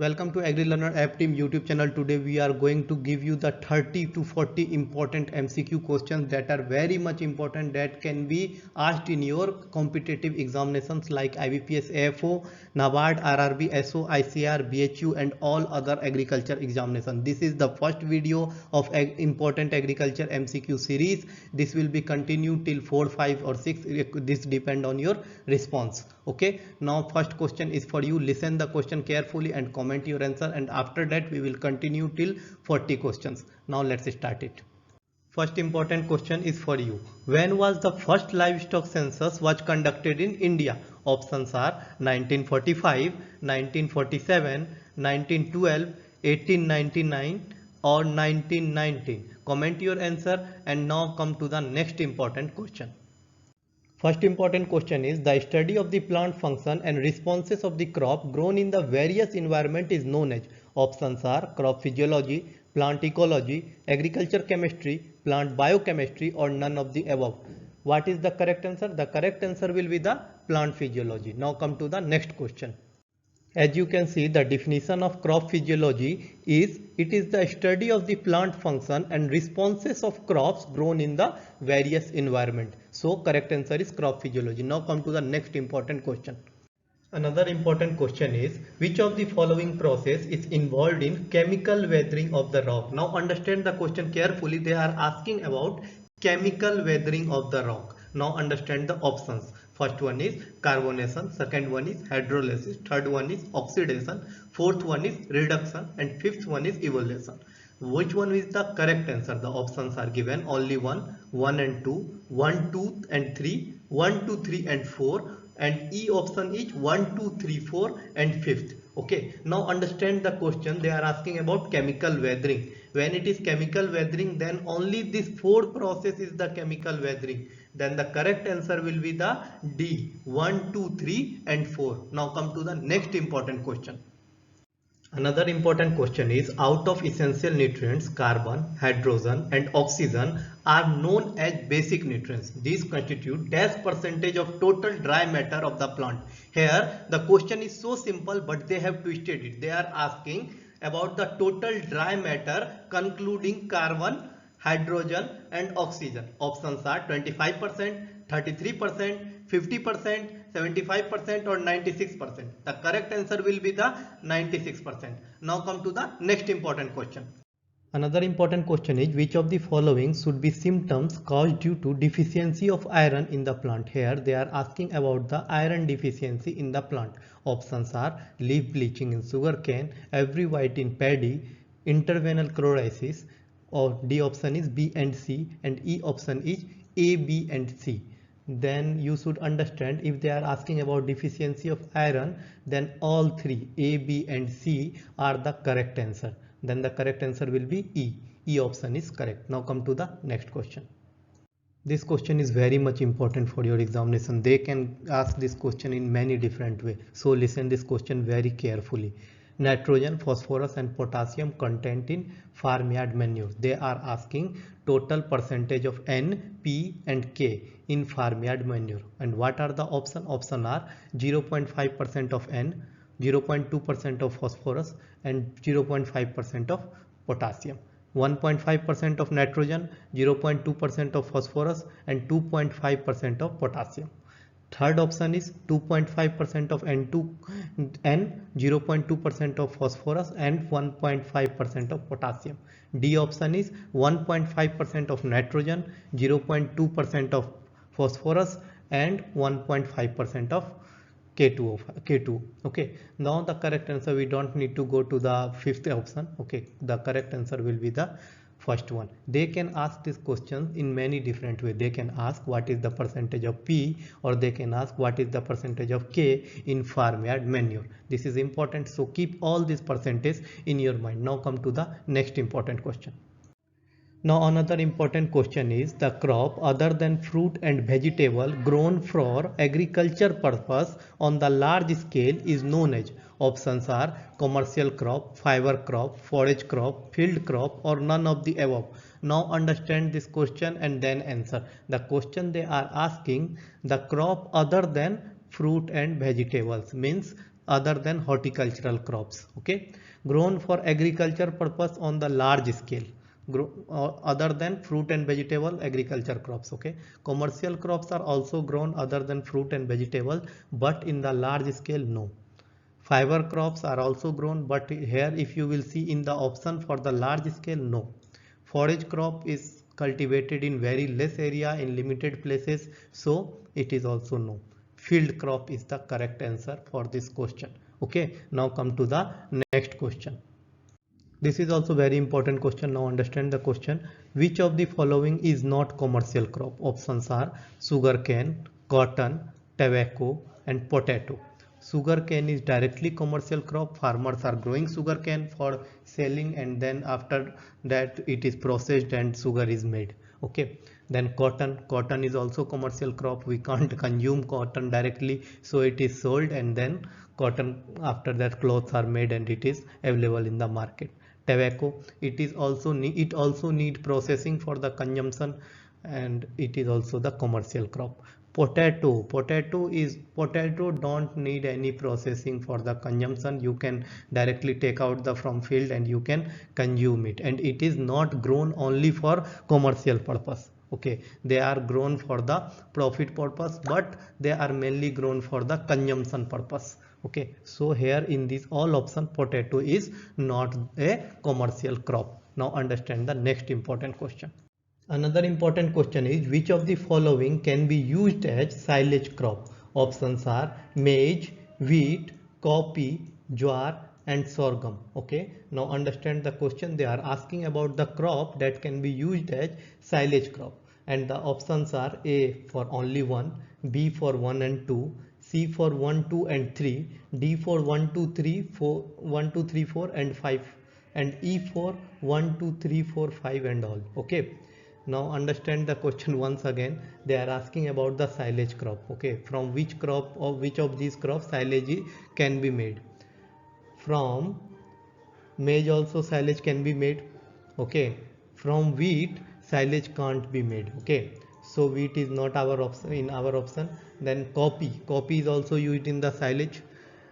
Welcome to AgriLearner App Team YouTube channel. Today we are going to give you the 30 to 40 important MCQ questions that are very much important that can be asked in your competitive examinations like IBPS AFO, NABARD, RRB, SO, ICR, BHU and all other agriculture examinations. This is the first video of important agriculture MCQ series. This will be continued till 4, 5 or 6. This depend on your response. Okay, now first question is for you. Listen the question carefully and comment your answer, and after that we will continue till 40 questions. Now let's start it. First important question is for you. When was the first livestock census was conducted in India? Options are 1945, 1947, 1912, 1899 or 1919. Comment your answer, and now come to the next important question. First important question is the study of the plant function and responses of the crop grown in the various environment is known as. Options are crop physiology, plant ecology, agriculture chemistry, plant biochemistry or none of the above. What is the correct answer? The correct answer will be the plant physiology. Now come to the next question. As you can see, the definition of crop physiology is it is the study of the plant function and responses of crops grown in the various environment. So correct answer is crop physiology. Now come to the next important question. Another important question is which of the following process is involved in chemical weathering of the rock? Now understand the question carefully. They are asking about chemical weathering of the rock. Now understand the options. First one is carbonation, second one is hydrolysis, third one is oxidation, fourth one is reduction and fifth one is evaluation. Which one is the correct answer? The options are given only 1 and 2, 1, 2 and 3, 1, 2, 3 and 4 and E option is 1, 2, 3, 4 and fifth. Okay, now understand the question. They are asking about chemical weathering. When it is chemical weathering, then only this fourth process is the chemical weathering. Then the correct answer will be the D, 1, 2, 3 and 4. Now come to the next important question. Another important question is out of essential nutrients, carbon, hydrogen and oxygen are known as basic nutrients. These constitute dash percentage of total dry matter of the plant. Here the question is so simple, but they have twisted it. They are asking about the total dry matter concluding carbon, hydrogen and oxygen. Options are 25%, 33%, 50%, 75% or 96%. The correct answer will be the 96%. Now come to the next important question. Another important question is which of the following should be symptoms caused due to deficiency of iron in the plant? Here they are asking about the iron deficiency in the plant. Options are leaf bleaching in sugarcane, every white in paddy, interveinal chlorosis, or D option is B and C and E option is A, B and C. Then you should understand if they are asking about deficiency of iron, then all three A, B and C are the correct answer. Then the correct answer will be E. E option is correct. Now come to the next question. This question is very much important for your examination. They can ask this question in many different ways. So listen this question very carefully. Nitrogen, phosphorus and potassium content in farmyard manure. They are asking total percentage of N, P and K in farmyard manure. And what are the options? Options are 0.5% of N, 0.2% of phosphorus and 0.5% of potassium. 1.5% of nitrogen, 0.2% of phosphorus and 2.5% of potassium. Third option is 2.5% of N, 0.2% of phosphorus and 1.5% of potassium. D option is 1.5% of nitrogen, 0.2% of phosphorus and 1.5% of K2. Okay, now the correct answer, we don't need to go to the fifth option. Okay, the correct answer will be the first one. They can ask this question in many different ways. They can ask what is the percentage of P, or they can ask what is the percentage of K in farmyard manure. This is important, so keep all these percentages in your mind. Now come to the next important question. Now another important question is the crop other than fruit and vegetable grown for agriculture purpose on the large scale is known as. Options are commercial crop, fiber crop, forage crop, field crop or none of the above. Now understand this question and then answer. The question they are asking the crop other than fruit and vegetables means other than horticultural crops. Okay, grown for agriculture purpose on the large scale, other than fruit and vegetable agriculture crops. Okay, commercial crops are also grown other than fruit and vegetable, but in the large scale, no. Fiber crops are also grown, but here if you will see in the option for the large scale, no. Forage crop is cultivated in very less area in limited places, so it is also no. Field crop is the correct answer for this question. Okay, now come to the next question. This is also very important question. Now understand the question. Which of the following is not commercial crop? Options are sugarcane, cotton, tobacco and potato. Sugarcane is directly commercial crop. Farmers are growing sugarcane for selling, and then after that it is processed and sugar is made. Okay, then cotton is also commercial crop. We can't consume cotton directly, so it is sold, and then cotton, after that clothes are made and it is available in the market. Tobacco, it also need processing for the consumption, and it is also the commercial crop. Potato don't need any processing for the consumption. You can directly take out the from field and you can consume it, and it is not grown only for commercial purpose. Okay, they are grown for the profit purpose, but they are mainly grown for the consumption purpose. Okay, so here in this all option, potato is not a commercial crop. Now understand the next important question. Another important question is, which of the following can be used as silage crop? Options are maize, wheat, coffee, jowar and sorghum. Okay, now understand the question. They are asking about the crop that can be used as silage crop, and the options are A for only 1, B for 1 and 2, C for 1, 2 and 3, D for 1, 2, 3, 4, 1, 2, 3, 4 and 5, and E for 1, 2, 3, 4, 5 and all. Okay, now understand the question once again. They are asking about the silage crop. Okay, from which crop or which of these crops silage can be made? From maize also silage can be made. Okay, from wheat silage can't be made. Okay, so wheat is not our option in our option. Then coffee is also used in the silage,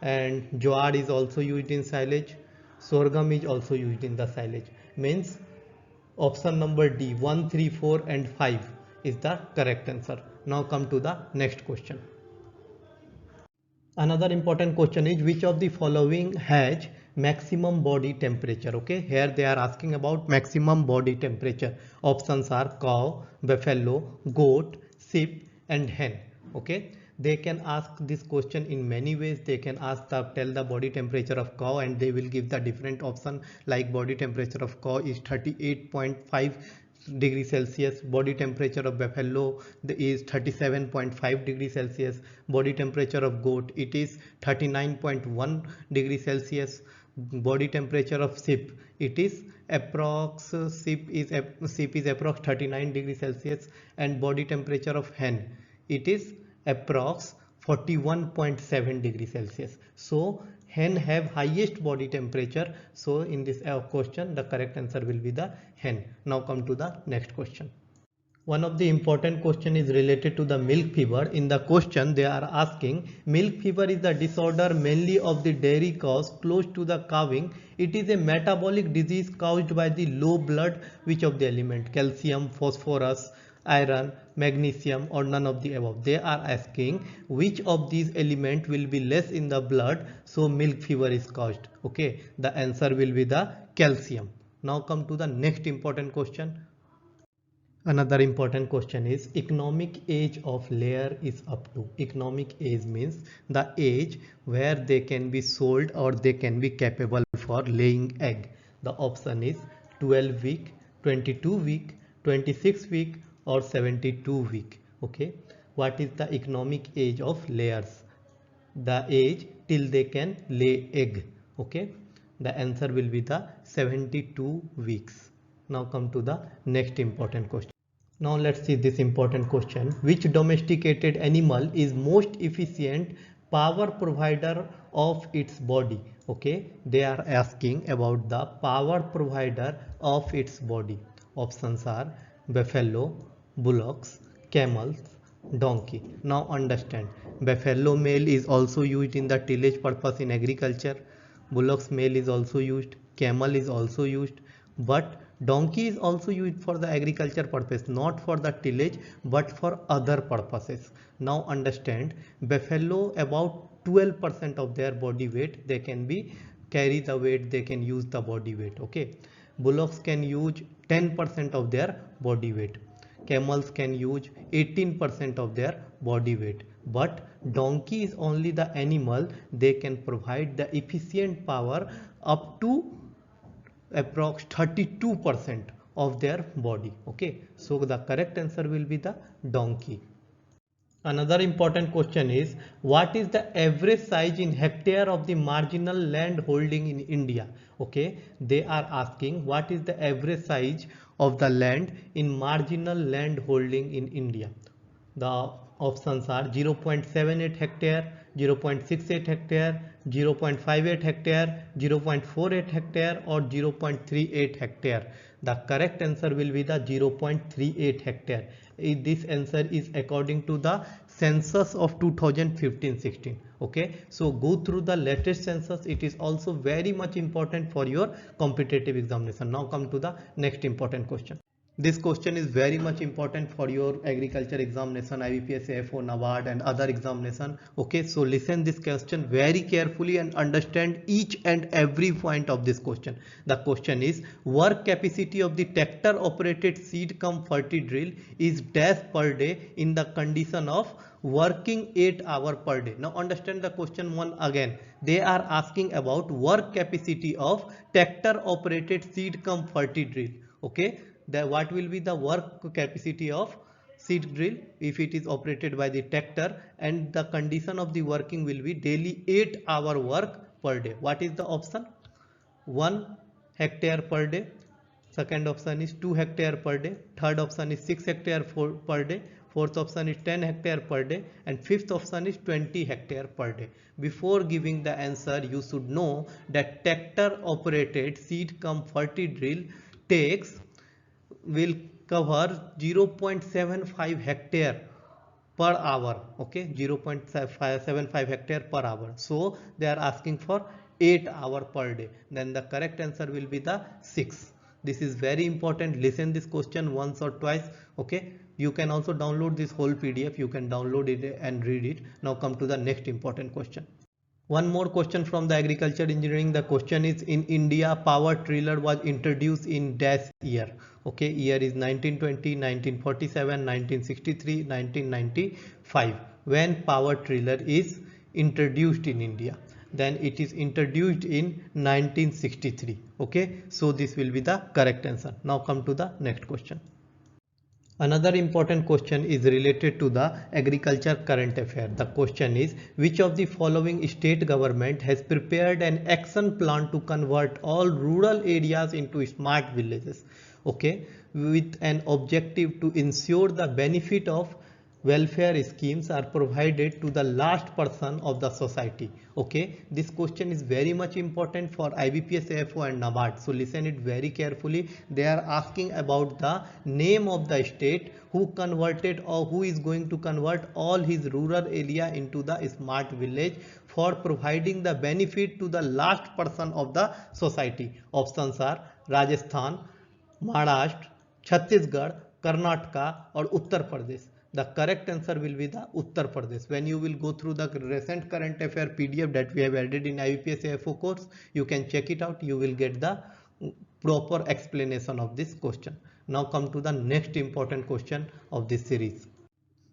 and jowar is also used in silage. Sorghum is also used in the silage. Means option number D, 1, 3, 4 and 5 is the correct answer. Now come to the next question. Another important question is, which of the following has maximum body temperature? Okay, here they are asking about maximum body temperature. Options are cow, buffalo, goat, sheep and hen. Okay, they can ask this question in many ways. They can ask tell the body temperature of cow, and they will give the different option, like body temperature of cow is 38.5 degree Celsius, body temperature of buffalo is 37.5 degree Celsius, body temperature of goat it is 39.1 degree Celsius, body temperature of sheep it is approx sheep is approx 39 degree Celsius, and body temperature of hen it is approx 41.7 degree Celsius. So hen have highest body temperature, so in this question the correct answer will be the hen. Now come to the next question. One of the important question is related to the milk fever. In the question they are asking, milk fever is the disorder mainly of the dairy cows close to the calving. It is a metabolic disease caused by the low blood which of the element? Calcium, phosphorus, iron, magnesium or none of the above. They are asking which of these element will be less in the blood, so milk fever is caused. Okay, the answer will be the calcium. Now come to the next important question. Another important question is, economic age of layer is up to. Economic age means the age where they can be sold or they can be capable for laying egg. The option is 12 week, 22 week, 26 week or 72 week. Okay, what is the economic age of layers? The age till they can lay egg. Okay, the answer will be the 72 weeks. Now come to the next important question. Now let's see this important question. Which domesticated animal is most efficient power provider of its body? Okay, they are asking about the power provider of its body. Options are buffalo, bullocks, camels Donkey. Now understand, buffalo male is also used in the tillage purpose in agriculture, bullock's male is also used, camel is also used, but donkey is also used for the agriculture purpose, not for the tillage but for other purposes. Now understand, buffalo about 12% of their body weight they can be carry the weight, they can use the body weight. Okay, bullocks can use 10% of their body weight, camels can use 18% of their body weight, but donkey is only the animal they can provide the efficient power up to approx 32% of their body. Okay, so the correct answer will be the donkey. Another important question is, what is the average size in hectare of the marginal land holding in India? Okay, they are asking what is the average size of the land in marginal land holding in India. The options are 0.78 hectare, 0.68 hectare, 0.58 hectare, 0.48 hectare or 0.38 hectare. The correct answer will be the 0.38 hectare. This answer is according to the census of 2015-16. Okay, so go through the latest census, it is also very much important for your competitive examination. Now come to the next important question. This question is very much important for your agriculture examination, IBPS, AFO, NABARD and other examination. Okay, so listen this question very carefully and understand each and every point of this question. The question is, work capacity of the tractor operated seed cum fertility drill is dash per day in the condition of working 8 hours per day. Now understand the question one again. They are asking about work capacity of tractor operated seed cum fertility drill. Okay, what will be the work capacity of seed drill if it is operated by the tractor, and the condition of the working will be daily 8-hour work per day. What is the option? 1 hectare per day, second option is 2 hectare per day, third option is 6 hectare per day, fourth option is 10 hectare per day, and fifth option is 20 hectare per day. Before giving the answer, you should know that tractor operated seed cum fertility drill takes will cover 0.75 hectare per hour. Okay, 0.75 hectare per hour, so they are asking for 8 hour per day. Then the correct answer will be the 6. This is very important, listen this question once or twice. Okay, you can also download this whole PDF, you can download it and read it. Now come to the next important question. One more question from the agriculture engineering. The question is, in India power tiller was introduced in dash year. Okay, year is 1920, 1947, 1963, 1995. When power tiller is introduced in India? Then it is introduced in 1963. Okay, so this will be the correct answer. Now come to the next question. Another important question is related to the agriculture current affair. The question is, which of the following state government has prepared an action plan to convert all rural areas into smart villages? Okay, with an objective to ensure the benefit of welfare schemes are provided to the last person of the society. Okay, this question is very much important for IBPS, AFO and NABARD, so listen it very carefully. They are asking about the name of the state who converted or who is going to convert all his rural area into the smart village for providing the benefit to the last person of the society. Options are Rajasthan, Maharashtra, Chhattisgarh, Karnataka or Uttar Pradesh. The correct answer will be the Uttar Pradesh. When you will go through the recent current affair PDF that we have added in IBPS AFO course, you can check it out. You will get the proper explanation of this question. Now come to the next important question of this series.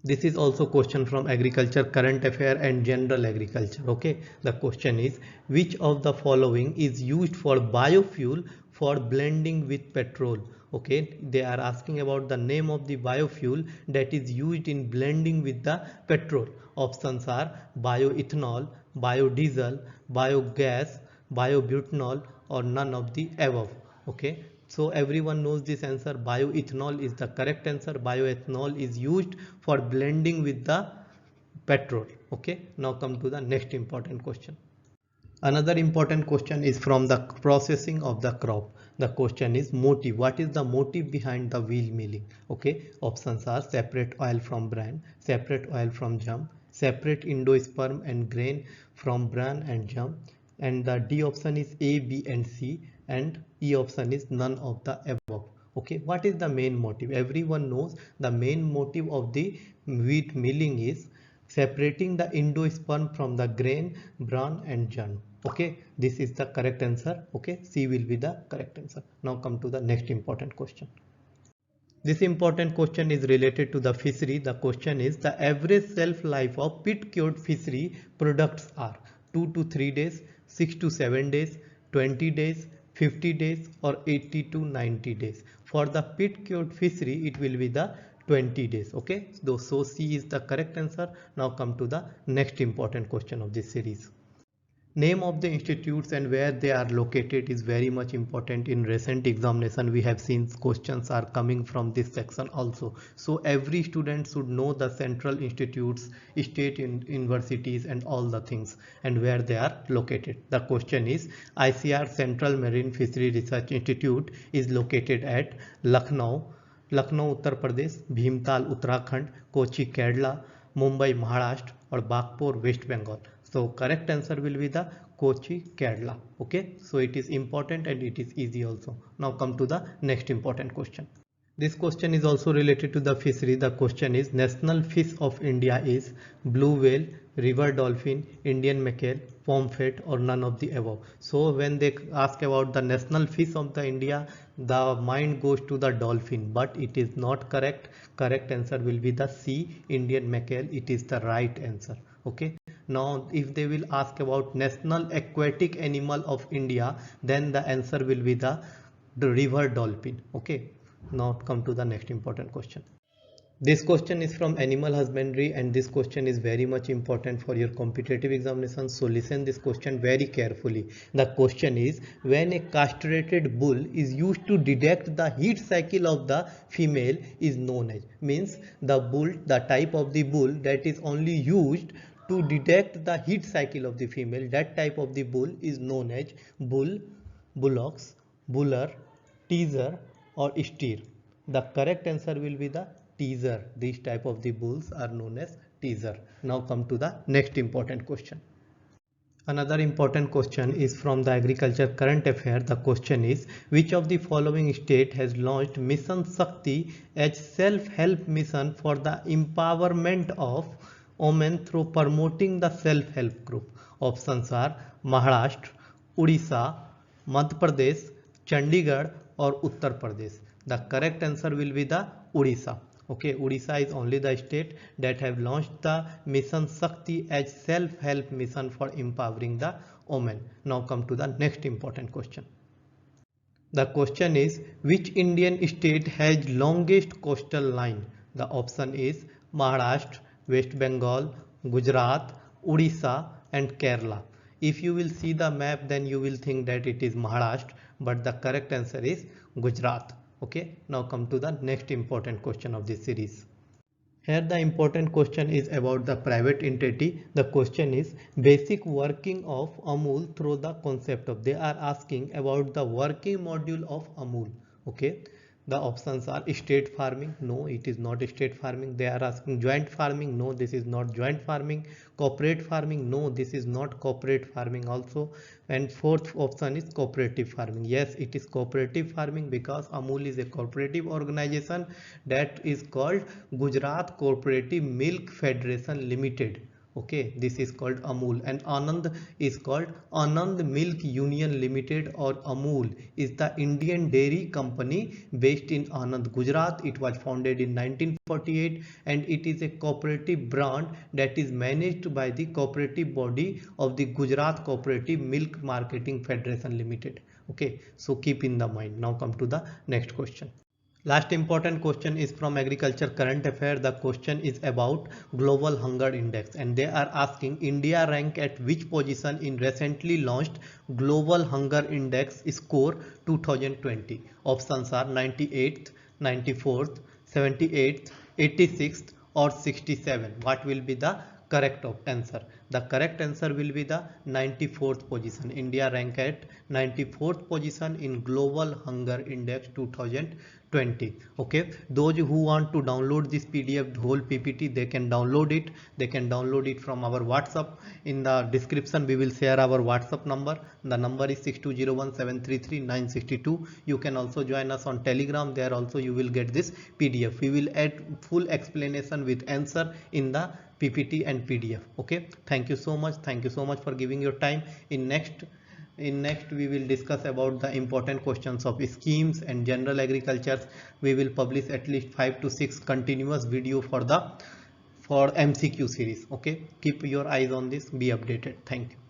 This is also question from agriculture current affair and general agriculture. Okay, the question is, which of the following is used for biofuel for blending with petrol? Okay, they are asking about the name of the biofuel that is used in blending with the petrol. Options are bioethanol, biodiesel, biogas, biobutanol or none of the above. Okay, so everyone knows this answer. Bioethanol is the correct answer. Bioethanol is used for blending with the petrol. Okay, now come to the next important question. Another important question is from the processing of the crop. The question is motive. What is the motive behind the wheel milling? Okay, options are separate oil from bran, separate oil from germ, separate endosperm and grain from bran and germ, and the D option is A, B and C, and E option is none of the above. Okay, what is the main motive? Everyone knows the main motive of the wheat milling is separating the endosperm from the grain, bran and germ. Okay, this is the correct answer. Okay, C will be the correct answer. Now come to the next important question. This important question is related to the fishery. The question is the average shelf life of pit cured fishery products are 2 to 3 days, 6 to 7 days, 20 days, 50 days or 80 to 90 days. For the pit cured fishery it will be the 20 days. Okay, so C is the correct answer. Now come to the next important question of this series. Name of the institutes and where they are located is very much important. In recent examination we have seen questions are coming from this section also, so every student should know the central institutes, state universities and all the things and where they are located. The question is ICAR Central Marine Fishery Research Institute is located at Lucknow Uttar Pradesh, Bhimtal Uttarakhand, Kochi Kerala, Mumbai Maharashtra or Bagpur West Bengal. So correct answer will be the Kochi Kerala. Okay, so it is important and it is easy also. Now come to the next important question. This question is also related to the fishery. The question is national fish of India is blue whale, river dolphin, Indian mackerel, pomfret or none of the above. So when they ask about the national fish of the India, the mind goes to the dolphin, but it is not correct. Correct answer will be the C, Indian mackerel. It is the right answer. Okay. Now if they will ask about national aquatic animal of India, then the answer will be the river dolphin. Okay, now come to the next important question. This question is from animal husbandry and this question is very much important for your competitive examination, so listen this question very carefully. The question is when a castrated bull is used to detect the heat cycle of the female is known as, means the bull, the type of the bull that is only used to detect the heat cycle of the female, that type of the bull is known as bull, bullocks, buller, teaser or steer. The correct answer will be the teaser. These type of the bulls are known as teaser. Now come to the next important question. Another important question is from the agriculture current affair. The question is which of the following state has launched Mission Shakti as self-help mission for the empowerment of women through promoting the self-help group? Options are Maharashtra, Odisha, Madhya Pradesh, Chandigarh or Uttar Pradesh. The correct answer will be the Odisha. Okay, Odisha is only the state that have launched the Mission Shakti as self-help mission for empowering the women. Now come to the next important question. The question is which Indian state has longest coastal line? The option is Maharashtra, West Bengal, Gujarat, Odisha and Kerala. If you will see the map then you will think that it is Maharashtra, but the correct answer is Gujarat. Okay, now come to the next important question of this series. Here the important question is about the private entity. The question is basic working of Amul through the concept of. They are asking about the working module of Amul. Okay, the options are state farming. No, it is not state farming. They are asking joint farming. No, this is not joint farming. Corporate farming. No, this is not corporate farming also. And fourth option is cooperative farming. Yes, it is cooperative farming because Amul is a cooperative organization that is called Gujarat Cooperative Milk Federation Limited. Okay, this is called Amul, and Anand is called Anand Milk Union Limited, or Amul is the Indian dairy company based in Anand, Gujarat. It was founded in 1948 and it is a cooperative brand that is managed by the cooperative body of the Gujarat Cooperative Milk Marketing Federation Limited. Okay, so keep in the mind. Now come to the next question. Last important question is from agriculture current affair. The question is about global hunger index and they are asking India rank at which position in recently launched global hunger index score 2020. Options are 98th, 94th, 78th, 86th or 67. What will be the correct answer. The correct answer will be the 94th position. India ranked at 94th position in Global Hunger Index 2020. Okay, those who want to download this PDF whole PPT, they can download it. They can download it from our WhatsApp. In the description we will share our WhatsApp number. The number is 6201733962. You can also join us on Telegram. There also you will get this PDF. We will add full explanation with answer in the PPT and PDF. Okay, thank you so much. Thank you so much for giving your time. In next we will discuss about the important questions of schemes and general agriculture. We will publish at least 5 to 6 continuous video for MCQ series. Okay, keep your eyes on this, be updated. Thank you.